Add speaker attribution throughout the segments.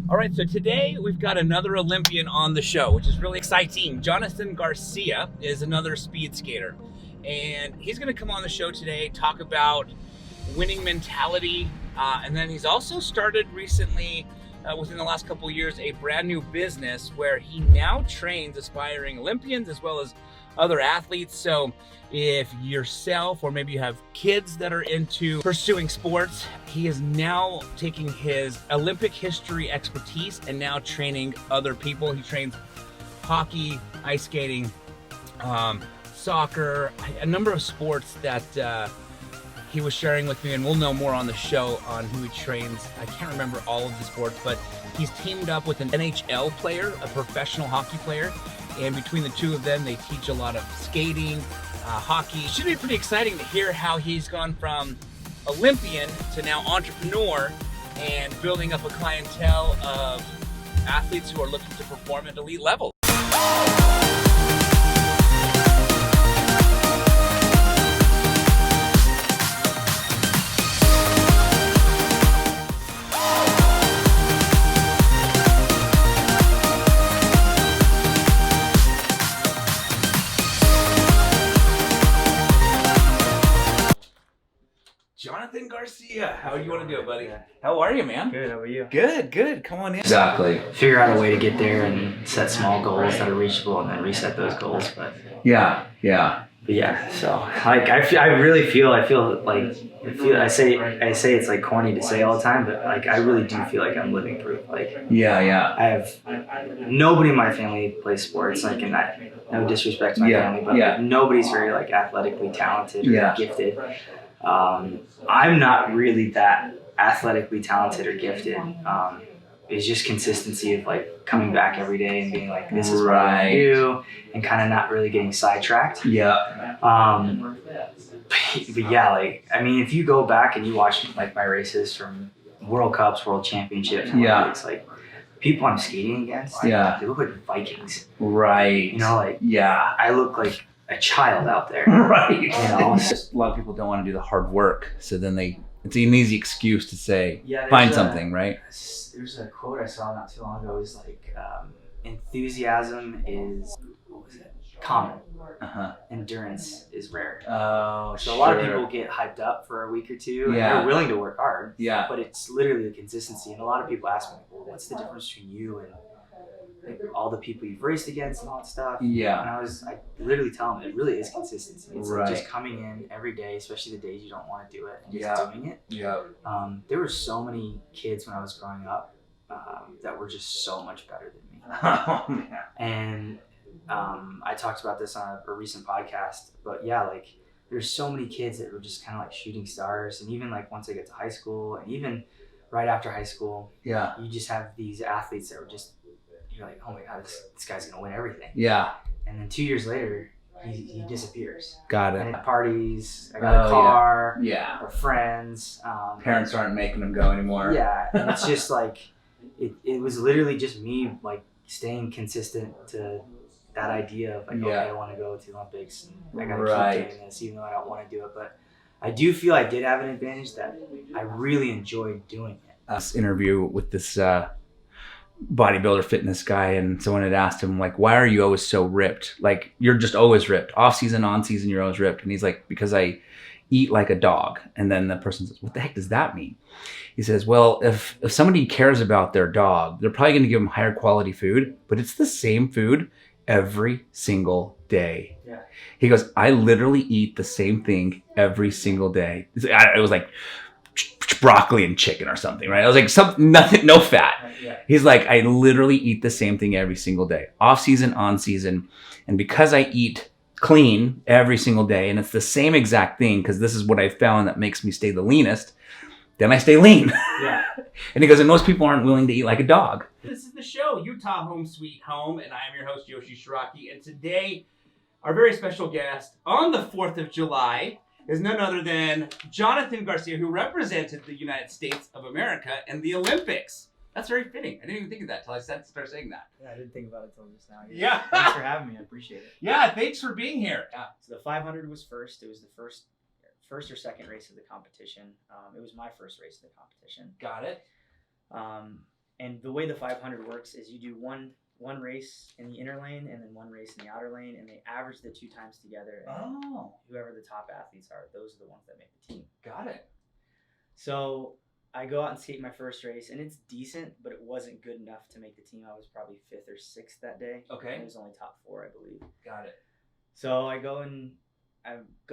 Speaker 1: All right, so today we've got another Olympian on the show, which is really exciting. Jonathan Garcia is another speed skater, and he's going to come on the show today, talk about winning mentality, and then he's also started recently, within the last couple of years, a brand new business where he now trains aspiring Olympians as well as other athletes. So if yourself or maybe you have kids that are into pursuing sports, he is now taking his Olympic history expertise and now training other people. He trains hockey, ice skating, soccer, a number of sports that he was sharing with me, and we'll know more on the show on who he trains. I can't remember all of the sports, but he's teamed up with an NHL player, a professional hockey player, and between the two of them, they teach a lot of skating, hockey. It should be pretty exciting to hear how he's gone from Olympian to now entrepreneur and building up a clientele of athletes who are looking to perform at elite level. Jonathan Garcia, how do you want to do it, buddy? How are you, man?
Speaker 2: Good, how are you?
Speaker 1: Good. Come on in.
Speaker 3: Exactly.
Speaker 2: Figure out a way to get there and set small goals that are reachable and then reset those goals. But
Speaker 3: Yeah.
Speaker 2: so like I say it's like corny to say all the time, but like I really do feel like I'm living proof. Like
Speaker 3: Yeah.
Speaker 2: I have nobody in my family plays sports, like, and no disrespect to my family, but like, nobody's very like athletically talented or gifted. I'm not really that athletically talented or gifted. It's just consistency of like coming back every day and being like, this is what I do, and kind of not really getting sidetracked. But yeah, like, I mean, if you go back and you watch like my races from World Cups, World Championships, it's like people I'm skating against, they look like Vikings.
Speaker 3: Right.
Speaker 2: You know, like, I look like a child out there.
Speaker 3: Right.
Speaker 2: You know?
Speaker 3: A lot of people don't want to do the hard work, so then it's an easy excuse to say,
Speaker 2: Yeah,
Speaker 3: find something, right?
Speaker 2: There's a quote I saw not too long ago. It was like, enthusiasm is, common. Endurance is rare.
Speaker 3: Oh,
Speaker 2: so a lot of people get hyped up for a week or two, and they're willing to work hard.
Speaker 3: Yeah.
Speaker 2: But it's literally the consistency. And a lot of people ask me, well, what's the difference between you and like all the people you've raced against and all that stuff?
Speaker 3: Yeah.
Speaker 2: And I literally tell them it really is consistency. It's
Speaker 3: Right.
Speaker 2: like just coming in every day, especially the days you don't want to do it, and just doing it.
Speaker 3: Yeah.
Speaker 2: There were so many kids when I was growing up that were just so much better than me.
Speaker 3: Oh, man.
Speaker 2: And I talked about this on a recent podcast, but yeah, like there's so many kids that were just kind of like shooting stars. And even like once I get to high school, and even right after high school, you just have these athletes that were just, you're like, oh my God, this guy's gonna win everything.
Speaker 3: Yeah.
Speaker 2: And then 2 years later, he disappears.
Speaker 3: Got
Speaker 2: And
Speaker 3: it.
Speaker 2: at parties, I got a car, or friends.
Speaker 3: Parents aren't making them go anymore.
Speaker 2: Yeah, and it's just like, it was literally just me like staying consistent to that idea of like, okay, I want to go to the Olympics and I gotta keep doing this even though I don't want to do it. But I do feel I did have an advantage that I really enjoyed doing it.
Speaker 3: This interview with this bodybuilder fitness guy, and someone had asked him like, why are you always so ripped? Like, you're just always ripped. Off season, on season, you're always ripped. And he's like, because I eat like a dog. And then the person says, what the heck does that mean? He says, well, if somebody cares about their dog, they're probably going to give them higher quality food, but it's the same food every single day.
Speaker 2: Yeah.
Speaker 3: He goes, I literally eat the same thing every single day. It was like broccoli and chicken or something, right? I was like, nothing, no fat. He's like, I literally eat the same thing every single day, off season, on season. And because I eat clean every single day, and it's the same exact thing, because this is what I found that makes me stay the leanest, then I stay lean.
Speaker 2: Yeah.
Speaker 3: And he goes, and most people aren't willing to eat like a dog.
Speaker 1: This is the show, Utah Home Sweet Home, and I am your host, Yoshi Shiraki. And today, our very special guest on the 4th of July is none other than Jonathan Garcia, who represented the United States of America in the Olympics. That's very fitting. I didn't even think of that until I started saying that.
Speaker 2: Yeah, I didn't think about it until just now.
Speaker 1: Yeah.
Speaker 2: Thanks for having me. I appreciate it.
Speaker 1: Yeah, thanks for being here.
Speaker 2: So the 500 was first. It was the first or second race of the competition. It was my first race of the competition.
Speaker 1: Got it.
Speaker 2: And the way the 500 works is you do one race in the inner lane and then one race in the outer lane, and they average the 2 times together. And whoever the top athletes are, those are the ones that make the team.
Speaker 3: Got it.
Speaker 2: So I go out and skate my first race, and it's decent, but it wasn't good enough to make the team. I was probably 5th or 6th that day.
Speaker 3: Okay.
Speaker 2: It was only top 4, I believe.
Speaker 3: Got it.
Speaker 2: So I go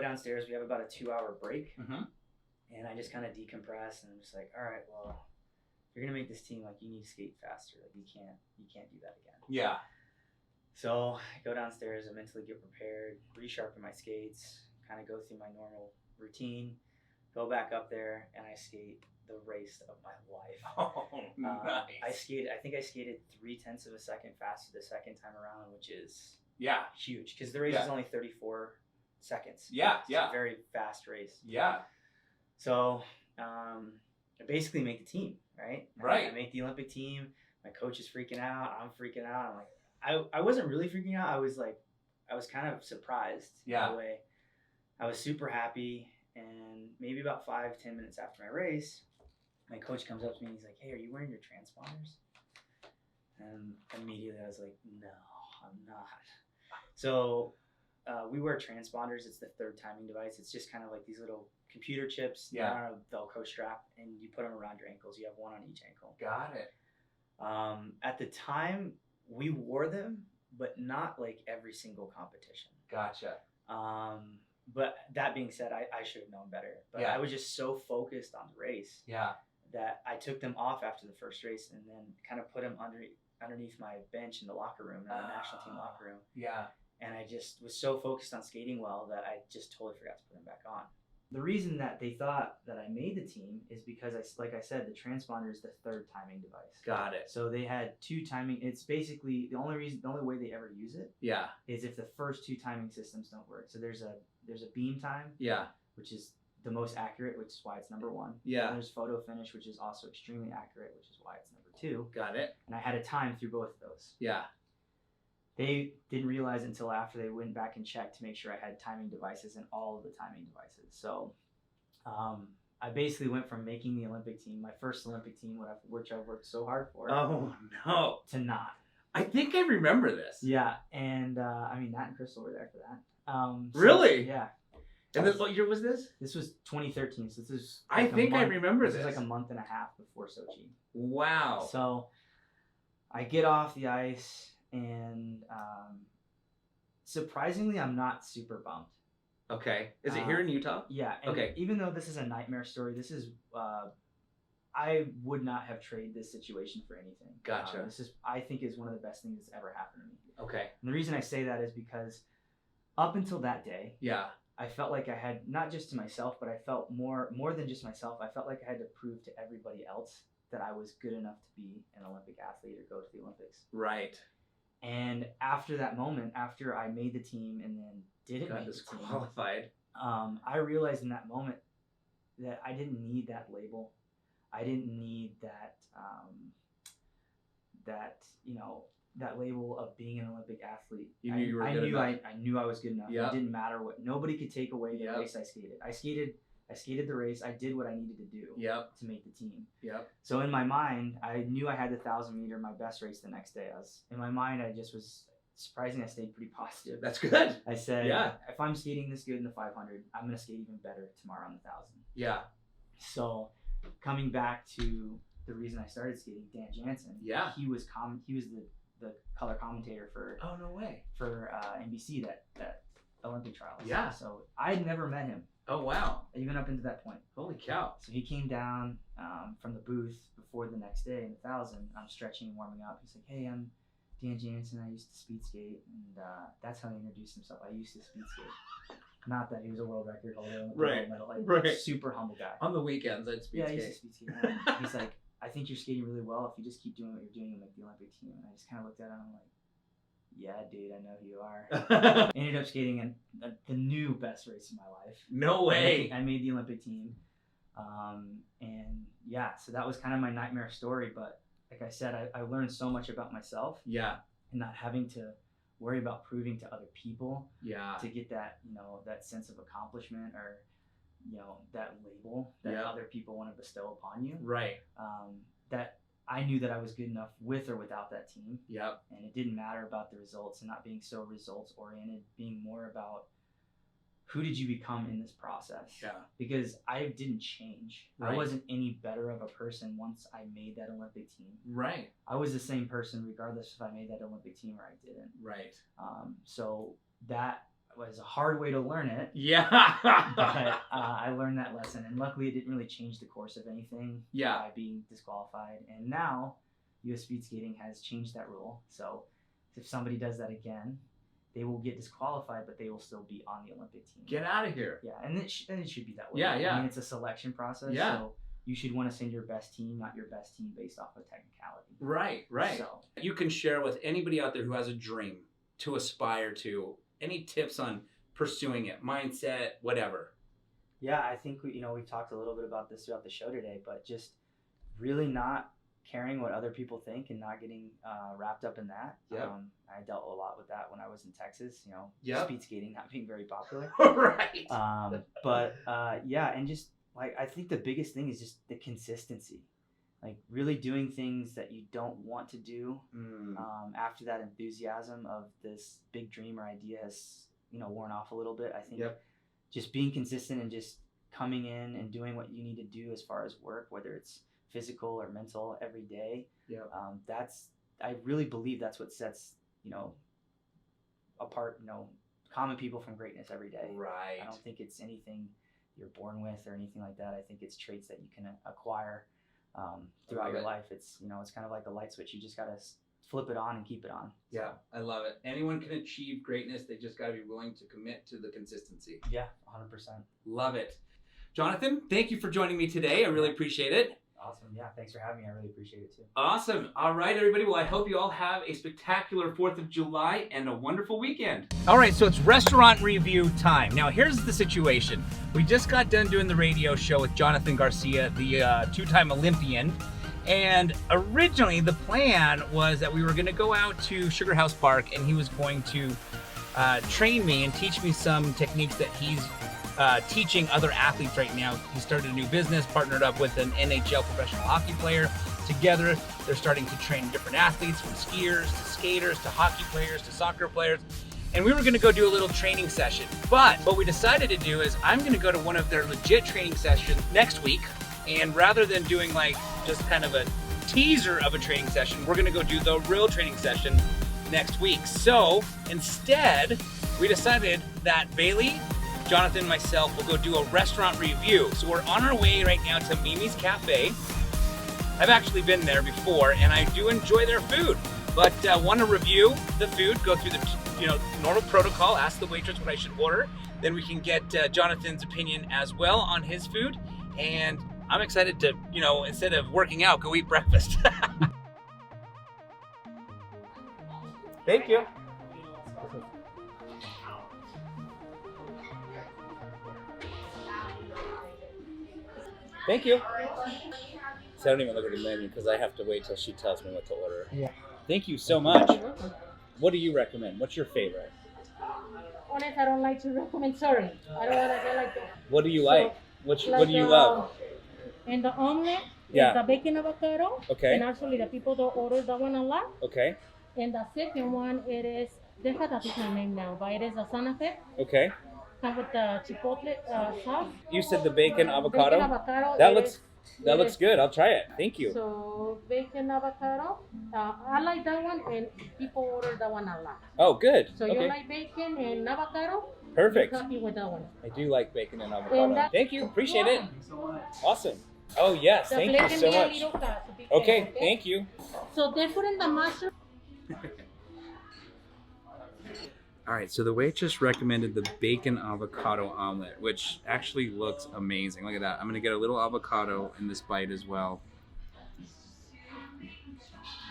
Speaker 2: downstairs. We have about a 2-hour break, and I just kind of decompress, and I'm just like, all right, well, if you're gonna make this team, like, you need to skate faster. Like, you can't do that again.
Speaker 3: Yeah.
Speaker 2: So I go downstairs, I mentally get prepared, resharpen my skates, kind of go through my normal routine, go back up there, and I skate the race of my life.
Speaker 3: Oh, nice.
Speaker 2: I think I skated 0.3 of a second faster the second time around, which is huge, because the race is only 34 seconds.
Speaker 3: Yeah,
Speaker 2: it's a very fast race.
Speaker 3: Yeah.
Speaker 2: So I basically make the team, right?
Speaker 3: Right.
Speaker 2: I make the Olympic team. My coach is freaking out. I'm freaking out. I'm like, I wasn't really freaking out. I was kind of surprised in a way. I was super happy, and maybe about 5-10 minutes after my race, my coach comes up to me and he's like, hey, are you wearing your transponders? And immediately I was like, no, I'm not. So we wear transponders. It's the 3rd timing device. It's just kind of like these little computer chips on a Velcro strap, and you put them around your ankles. You have one on each ankle.
Speaker 3: Got it.
Speaker 2: At the time, we wore them, but not like every single competition.
Speaker 3: Gotcha.
Speaker 2: But that being said, I should have known better. But I was just so focused on the race that I took them off after the first race, and then kind of put them underneath my bench in the locker room, in the national team locker room.
Speaker 3: Yeah.
Speaker 2: And I just was so focused on skating well that I just totally forgot to put them back on. The reason that they thought that I made the team is because, like I said, the transponder is the 3rd timing device.
Speaker 3: Got it.
Speaker 2: So they had 2 timing. It's basically the only way they ever use it.
Speaker 3: Yeah.
Speaker 2: Is if the first 2 timing systems don't work. So there's a beam time.
Speaker 3: Yeah.
Speaker 2: Which is the most accurate, which is why it's number 1.
Speaker 3: Yeah.
Speaker 2: And there's photo finish, which is also extremely accurate, which is why it's number 2.
Speaker 3: Got it.
Speaker 2: And I had a time through both of those.
Speaker 3: Yeah.
Speaker 2: They didn't realize until after they went back and checked to make sure I had timing devices in all of the timing devices. So I basically went from making the Olympic team, my first Olympic team, which I've worked so hard for, to not.
Speaker 3: I think I remember this.
Speaker 2: Yeah, and I mean, Nat and Crystal were there for that.
Speaker 3: Really?
Speaker 2: Yeah.
Speaker 3: And what year was this?
Speaker 2: This was 2013, so this is...
Speaker 3: I think I remember this.
Speaker 2: This was like a month and a half before Sochi.
Speaker 3: Wow.
Speaker 2: So I get off the ice, and surprisingly, I'm not super bummed.
Speaker 3: Okay. Is it here in Utah?
Speaker 2: Yeah. And
Speaker 3: okay.
Speaker 2: Even though this is a nightmare story, this is... I would not have traded this situation for anything.
Speaker 3: Gotcha.
Speaker 2: I think is one of the best things that's ever happened to me.
Speaker 3: Okay.
Speaker 2: And the reason I say that is because up until that day...
Speaker 3: Yeah.
Speaker 2: I felt like I had, not just to myself, but I felt more than just myself, I felt like I had to prove to everybody else that I was good enough to be an Olympic athlete or go to the Olympics.
Speaker 3: Right.
Speaker 2: And after that moment, after I made the team and then didn't make the team,
Speaker 3: disqualified.
Speaker 2: I realized in that moment that I didn't need that label. I didn't need that, that label of being an Olympic athlete.
Speaker 3: You knew you were good enough.
Speaker 2: I knew I was good enough.
Speaker 3: Yep.
Speaker 2: It didn't matter what. Nobody could take away the race I skated. I skated the race. I did what I needed to do to make the team.
Speaker 3: Yep.
Speaker 2: So in my mind, I knew I had the 1,000 meter, my best race the next day. In my mind, I just was surprising. I stayed pretty positive.
Speaker 3: That's good.
Speaker 2: I said, if I'm skating this good in the 500, I'm going to skate even better tomorrow on the 1,000.
Speaker 3: Yeah.
Speaker 2: So coming back to the reason I started skating, Dan Jansen.
Speaker 3: Yeah.
Speaker 2: He was the color commentator for NBC that Olympic trials.
Speaker 3: Yeah.
Speaker 2: So I had never met him.
Speaker 3: Oh wow.
Speaker 2: Even up into that point.
Speaker 3: Holy cow.
Speaker 2: So he came down from the booth before the next day in the 1,000. I'm stretching and warming up. He's like, "Hey, I'm Dan Jansen. I used to speed skate," and that's how he introduced himself. I used to speed skate. Not that he was a world record holder in the gold medal. Like, super humble guy.
Speaker 3: On the weekends, I'd speed skate.
Speaker 2: I used to speed skate. He's like, "I think you're skating really well. If you just keep doing what you're doing, you'll make the Olympic team." And I just kind of looked at him and I'm like, "Yeah, dude, I know who you are." Ended up skating the new best race of my life.
Speaker 3: No way.
Speaker 2: I made the Olympic team. And yeah, so that was kind of my nightmare story. But like I said, I learned so much about myself.
Speaker 3: Yeah.
Speaker 2: And not having to worry about proving to other people.
Speaker 3: Yeah.
Speaker 2: To get that, that sense of accomplishment or, that label that other people want to bestow upon you.
Speaker 3: Right.
Speaker 2: That I knew that I was good enough with or without that team.
Speaker 3: Yep.
Speaker 2: And it didn't matter about the results and not being so results oriented, being more about who did you become in this process?
Speaker 3: Yeah.
Speaker 2: Because I didn't change.
Speaker 3: Right.
Speaker 2: I wasn't any better of a person once I made that Olympic team.
Speaker 3: Right.
Speaker 2: I was the same person regardless if I made that Olympic team or I didn't.
Speaker 3: Right.
Speaker 2: So that was a hard way to learn it.
Speaker 3: Yeah.
Speaker 2: But I learned that lesson, and luckily it didn't really change the course of anything by being disqualified. And now U.S. Speed Skating has changed that rule. So if somebody does that again, they will get disqualified, but they will still be on the Olympic team.
Speaker 3: Get out of here.
Speaker 2: Yeah, and it should be that way.
Speaker 3: Yeah, yeah.
Speaker 2: I mean, it's a selection process.
Speaker 3: Yeah.
Speaker 2: So you should want to send your best team, not your best team based off of technicality.
Speaker 3: Right, right.
Speaker 2: So
Speaker 3: you can share with anybody out there who has a dream to aspire to, any tips on pursuing it, mindset, whatever.
Speaker 2: Yeah, I think we've talked a little bit about this throughout the show today, but just really not caring what other people think and not getting wrapped up in that.
Speaker 3: Yep.
Speaker 2: I dealt a lot with that when I was in Texas,
Speaker 3: Yep.
Speaker 2: speed skating not being very popular.
Speaker 3: Right.
Speaker 2: But and just like, I think the biggest thing is just the consistency, like really doing things that you don't want to do after that enthusiasm of this big dream or idea has worn off a little bit. I think just being consistent and just coming in and doing what you need to do as far as work, whether it's physical or mental, every day. I really believe that's what sets apart common people from greatness every day.
Speaker 3: Right.
Speaker 2: I don't think it's anything you're born with or anything like that. I think it's traits that you can acquire throughout your life. It's it's kind of like a light switch. You just gotta flip it on and keep it on.
Speaker 3: Yeah, I love it. Anyone can achieve greatness. They just got to be willing to commit to the consistency.
Speaker 2: Yeah, 100%.
Speaker 3: Love it. Jonathan, thank you for joining me today. I really appreciate it.
Speaker 2: Awesome. Yeah, thanks for having me. I really appreciate it too.
Speaker 3: Awesome. All right, everybody. Well, I hope you all have a spectacular 4th of July and a wonderful weekend. All right, so it's restaurant review time. Now, here's the situation. We just got done doing the radio show with Jonathan Garcia, the two-time Olympian. And originally, the plan was that we were going to go out to Sugar House Park, and he was going to train me and teach me some techniques that he's teaching other athletes right now. He started a new business, partnered up with an NHL professional hockey player. Together, they're starting to train different athletes, from skiers to skaters to hockey players to soccer players. And we were going to go do a little training session. But what we decided to do is I'm going to go to one of their legit training sessions next week. And rather than doing like just kind of a teaser of a training session, we're going to go do the real training session next week. So instead, we decided that Bailey, Jonathan, and myself will go do a restaurant review. So we're on our way right now to Mimi's Cafe. I've actually been there before, and I do enjoy their food, but want to review the food, go through the normal protocol, ask the waitress what I should order. Then we can get Jonathan's opinion as well on his food, and I'm excited to, instead of working out, go eat breakfast. Thank you. Thank you. So I don't even look at the menu because I have to wait till she tells me what to order.
Speaker 2: Yeah.
Speaker 3: Thank you so much. What do you recommend? What's your favorite?
Speaker 4: Honest, I don't like to recommend. Sorry, I don't want to say like that.
Speaker 3: What do you like? What do you love?
Speaker 4: And the omelet,
Speaker 3: Yeah.
Speaker 4: the bacon avocado.
Speaker 3: Okay.
Speaker 4: And actually, the people don't order that one a lot.
Speaker 3: Okay.
Speaker 4: And the second one, it is, they have that my name now, but it is a Santa Fe.
Speaker 3: Okay.
Speaker 4: Come with the chipotle sauce.
Speaker 3: You said the bacon avocado.
Speaker 4: Bacon avocado.
Speaker 3: That
Speaker 4: it
Speaker 3: looks
Speaker 4: is-
Speaker 3: good. I'll try it. Thank you.
Speaker 4: So bacon avocado, I like that one, and people order that one a lot.
Speaker 3: Oh, good.
Speaker 4: So
Speaker 3: Okay.
Speaker 4: you like bacon and avocado?
Speaker 3: Perfect.
Speaker 4: You're happy with that one.
Speaker 3: I do like bacon and
Speaker 4: And
Speaker 3: avocado.
Speaker 4: that-
Speaker 3: Thank you. Appreciate it. Awesome. Oh yes.
Speaker 4: The
Speaker 3: Thank
Speaker 4: plate
Speaker 3: you
Speaker 4: can
Speaker 3: so
Speaker 4: be a
Speaker 3: much.
Speaker 4: little fat, so be
Speaker 3: Okay.
Speaker 4: careful,
Speaker 3: Thank you.
Speaker 4: So they put in the mushroom.
Speaker 3: All right, so the waitress recommended the bacon avocado omelet, which actually looks amazing. Look at that. I'm gonna get a little avocado in this bite as well.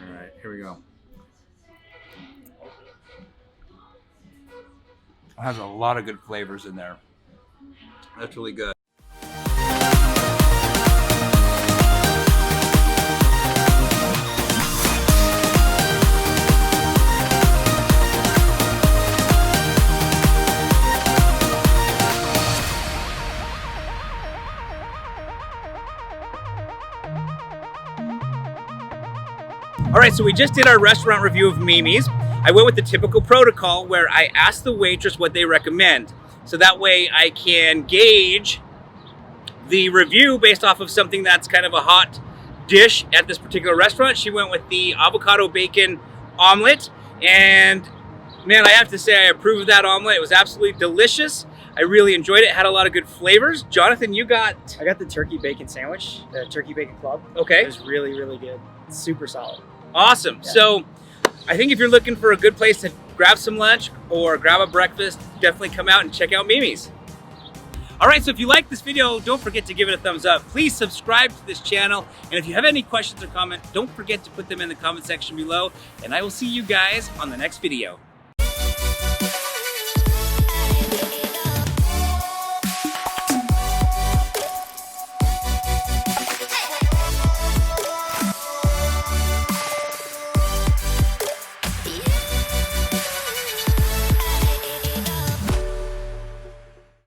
Speaker 3: All right, here we go. It has a lot of good flavors in there. That's really good.
Speaker 1: right, so we just did our restaurant review of Mimi's. I went with the typical protocol where I asked the waitress what they recommend. So that way I can gauge the review based off of something that's kind of a hot dish at this particular restaurant. She went with the avocado bacon omelet, and man, I have to say I approve of that omelet. It was absolutely delicious. I really enjoyed it. It had a lot of good flavors. Jonathan, you got...
Speaker 5: I got the turkey bacon sandwich, the turkey bacon club.
Speaker 1: Okay.
Speaker 5: It was really, really good. It's super solid.
Speaker 1: Awesome. Yeah. So I think if you're looking for a good place to grab some lunch or grab a breakfast, definitely come out and check out Mimi's. All right, so if you like this video, don't forget to give it a thumbs up. Please subscribe to this channel. And if you have any questions or comments, don't forget to put them in the comment section below. And I will see you guys on the next video.